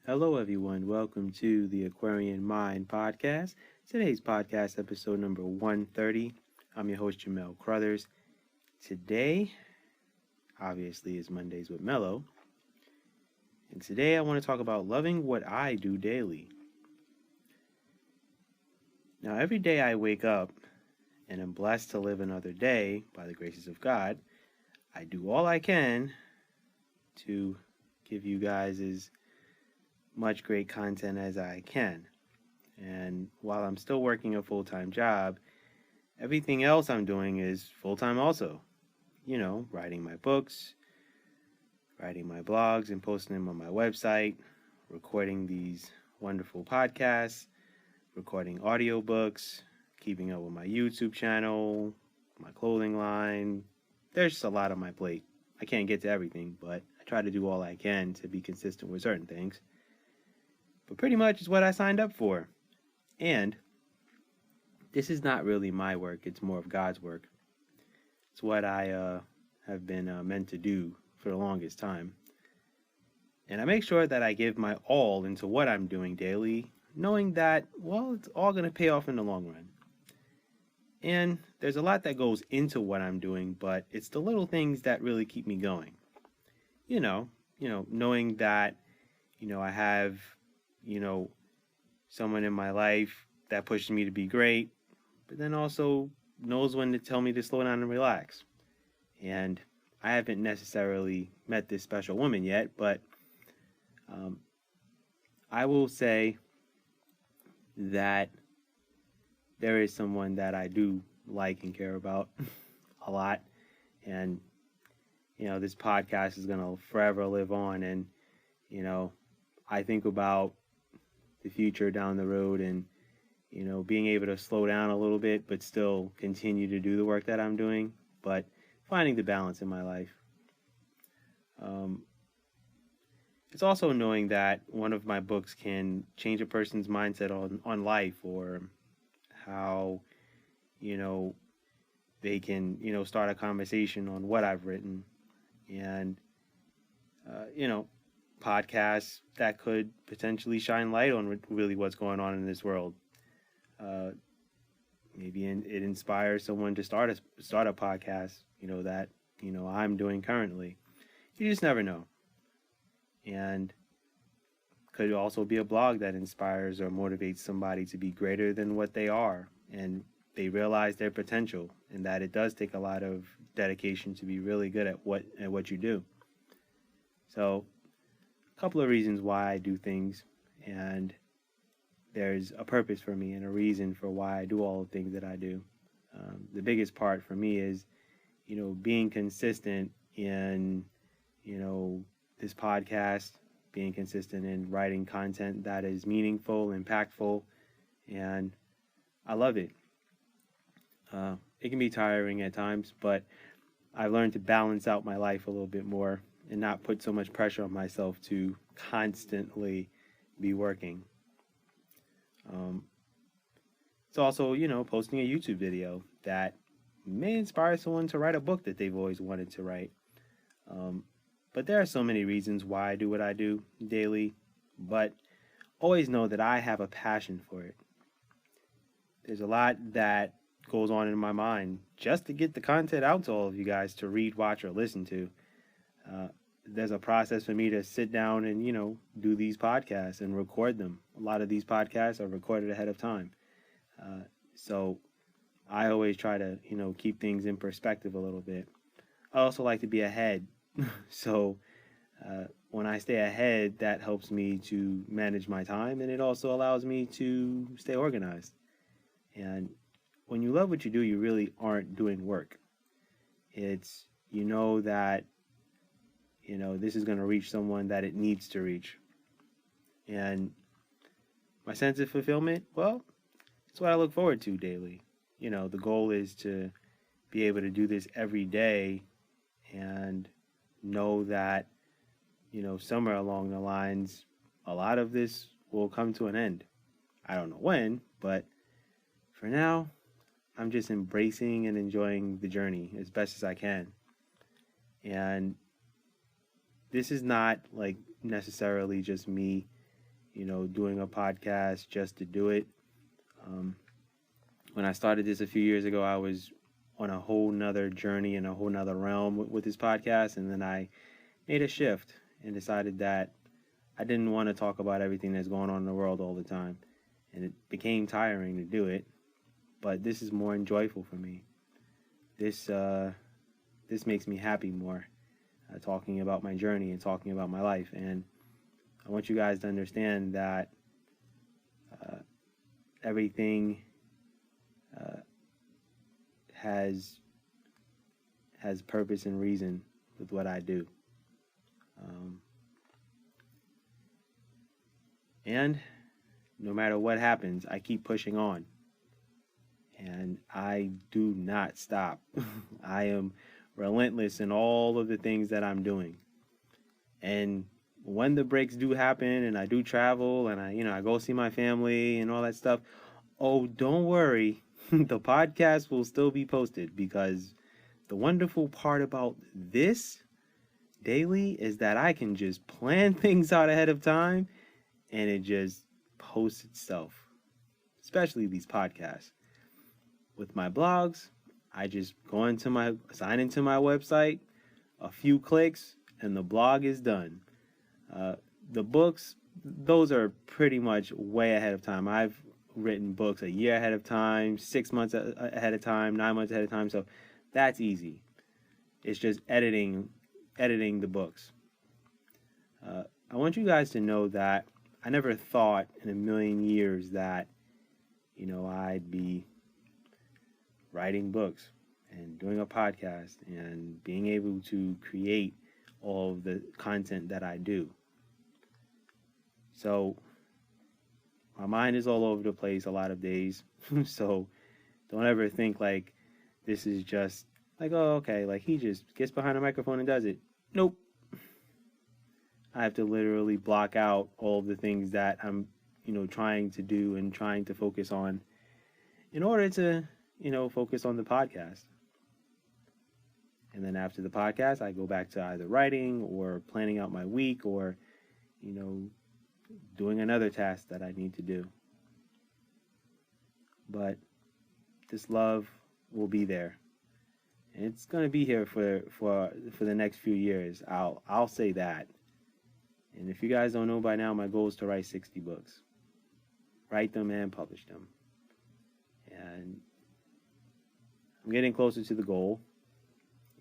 Hello, everyone. Welcome to the Aquarian Mind podcast. Today's podcast, episode number 130. I'm your host, Jamel Crothers. Today, obviously, is Mondays with Mello. And today, I want to talk about loving what I do daily. Now, every day I wake up and am blessed to live another day by the graces of God. I do all I can to give you guys as much great content as I can. And while I'm still working a full-time job, everything else I'm doing is full-time also. You know, writing my books, writing my blogs and posting them on my website, recording these wonderful podcasts, recording audiobooks, keeping up with my YouTube channel, my clothing line. There's just a lot on my plate. I can't get to everything, but I try to do all I can to be consistent with certain things. But pretty much it's what I signed up for. And this is not really my work, it's more of God's work. It's what I have been meant to do for the longest time. And I make sure that I give my all into what I'm doing daily, knowing that, well, it's all going to pay off in the long run. And there's a lot that goes into what I'm doing, but it's the little things that really keep me going. You know, knowing that, I have someone in my life that pushes me to be great, but then also knows when to tell me to slow down and relax. And I haven't necessarily met this special woman yet, but I will say that there is someone that I do like and care about a lot. And, this podcast is going to forever live on. And, I think about the future down the road and, being able to slow down a little bit, but still continue to do the work that I'm doing, but finding the balance in my life. It's also knowing that one of my books can change a person's mindset on life, or how, they can, start a conversation on what I've written. And, podcasts that could potentially shine light on really what's going on in this world. Maybe it inspires someone to start a podcast, that I'm doing currently. You just never know. And could also be a blog that inspires or motivates somebody to be greater than what they are, and they realize their potential, and that it does take a lot of dedication to be really good at what you do. So, a couple of reasons why I do things, and there's a purpose for me and a reason for why I do all the things that I do. The biggest part for me is, being consistent in, this podcast, being consistent in writing content that is meaningful, impactful, and I love it. It can be tiring at times, but I've learned to balance out my life a little bit more and not put so much pressure on myself to constantly be working. It's also, posting a YouTube video that may inspire someone to write a book that they've always wanted to write. But there are so many reasons why I do what I do daily, but always know that I have a passion for it. There's a lot that goes on in my mind just to get the content out to all of you guys to read, watch, or listen to. There's a process for me to sit down and, do these podcasts and record them. A lot of these podcasts are recorded ahead of time. So I always try to, keep things in perspective a little bit. I also like to be ahead. So when I stay ahead, that helps me to manage my time, and it also allows me to stay organized. And when you love what you do, you really aren't doing work. It's, that, this is going to reach someone that it needs to reach. And my sense of fulfillment, well, it's what I look forward to daily. The goal is to be able to do this every day and know that, somewhere along the lines, a lot of this will come to an end. I don't know when, but for now, I'm just embracing and enjoying the journey as best as I can. And this is not like necessarily just me doing a podcast just to do it. Um, when I started this a few years ago, I was on a whole nother journey in a whole nother realm with this podcast. And then I made a shift and decided that I didn't want to talk about everything that's going on in the world all the time. And it became tiring to do it. But this is more enjoyable for me. This makes me happy more, talking about my journey and talking about my life. And I want you guys to understand that uh, everything uh, has purpose and reason with what I do. Um, and no matter what happens, I keep pushing on. And I do not stop. I am relentless in all of the things that I'm doing. And when the breaks do happen and I do travel and I go see my family and all that stuff, oh, don't worry. The podcast will still be posted, because the wonderful part about this daily is that I can just plan things out ahead of time and it just posts itself, especially these podcasts. With my blogs, I just sign into my website, a few clicks, and the blog is done. The books, those are pretty much way ahead of time. I've written books a year ahead of time, 6 months ahead of time, 9 months ahead of time, so that's easy. It's just editing the books. I want you guys to know that I never thought in a million years that, I'd be writing books and doing a podcast and being able to create all of the content that I do. So my mind is all over the place a lot of days. So don't ever think like this is just like, oh, okay, like he just gets behind a microphone and does it. Nope. I have to literally block out all of the things that I'm, trying to do and trying to focus on in order to, focus on the podcast. And then after the podcast, I go back to either writing or planning out my week or, doing another task that I need to do. But this love will be there. And it's going to be here for the next few years. I'll say that. And if you guys don't know by now, my goal is to write 60 books. Write them and publish them. And I'm getting closer to the goal.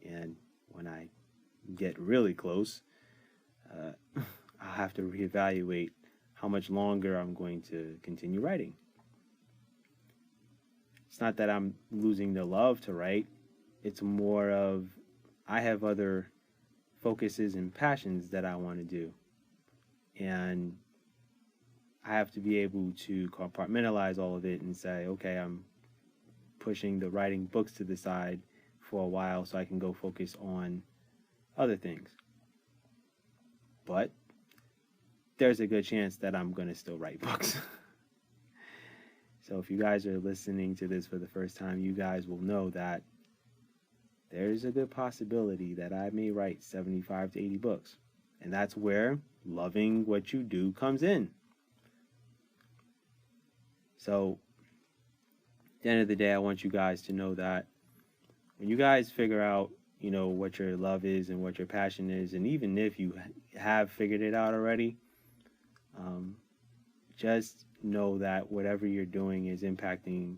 And when I get really close, I'll have to reevaluate how much longer I'm going to continue writing. It's not that I'm losing the love to write. It's more of I have other focuses and passions that I want to do. And I have to be able to compartmentalize all of it and say, okay, I'm pushing the writing books to the side for a while so I can go focus on other things. But there's a good chance that I'm going to still write books. So if you guys are listening to this for the first time, you guys will know that there's a good possibility that I may write 75 to 80 books. And that's where loving what you do comes in. So at the end of the day, I want you guys to know that when you guys figure out, what your love is and what your passion is, and even if you have figured it out already, just know that whatever you're doing is impacting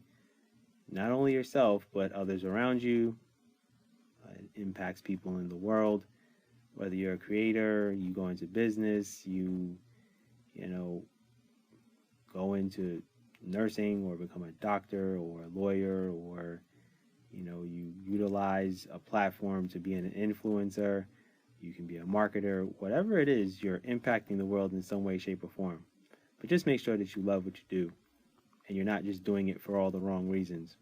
not only yourself, but others around you. It impacts people in the world. Whether you're a creator, you go into business, you go into nursing or become a doctor or a lawyer, or you utilize a platform to be an influencer, you can be a marketer, whatever it is, you're impacting the world in some way, shape, or form. But just make sure that you love what you do and you're not just doing it for all the wrong reasons.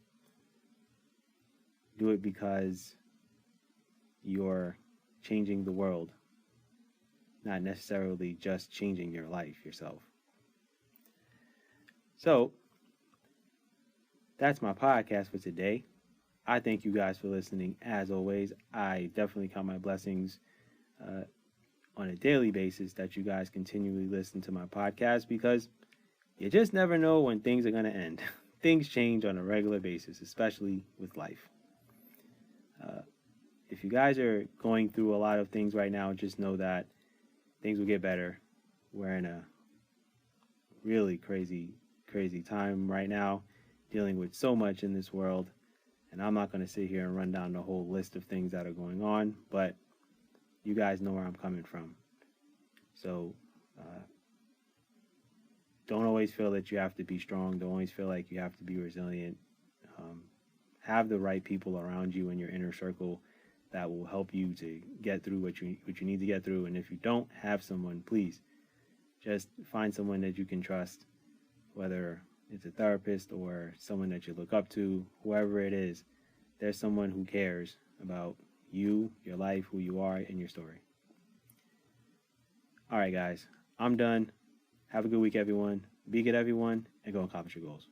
Do it because you're changing the world, not necessarily just changing your life yourself. So that's my podcast for today. I thank you guys for listening. As always, I definitely count my blessings on a daily basis that you guys continually listen to my podcast, because you just never know when things are going to end. Things change on a regular basis, especially with life. Uh, if you guys are going through a lot of things right now, just know that things will get better. We're in a really crazy time right now, dealing with so much in this world. And I'm not going to sit here and run down the whole list of things that are going on, but you guys know where I'm coming from. So don't always feel that you have to be strong. Don't always feel like you have to be resilient. Have the right people around you in your inner circle that will help you to get through what you need to get through. And if you don't have someone, please just find someone that you can trust, whether it's a therapist or someone that you look up to, whoever it is. There's someone who cares about you, your life, who you are, and your story. All right, guys, I'm done. Have a good week, everyone. Be good, everyone, and go accomplish your goals.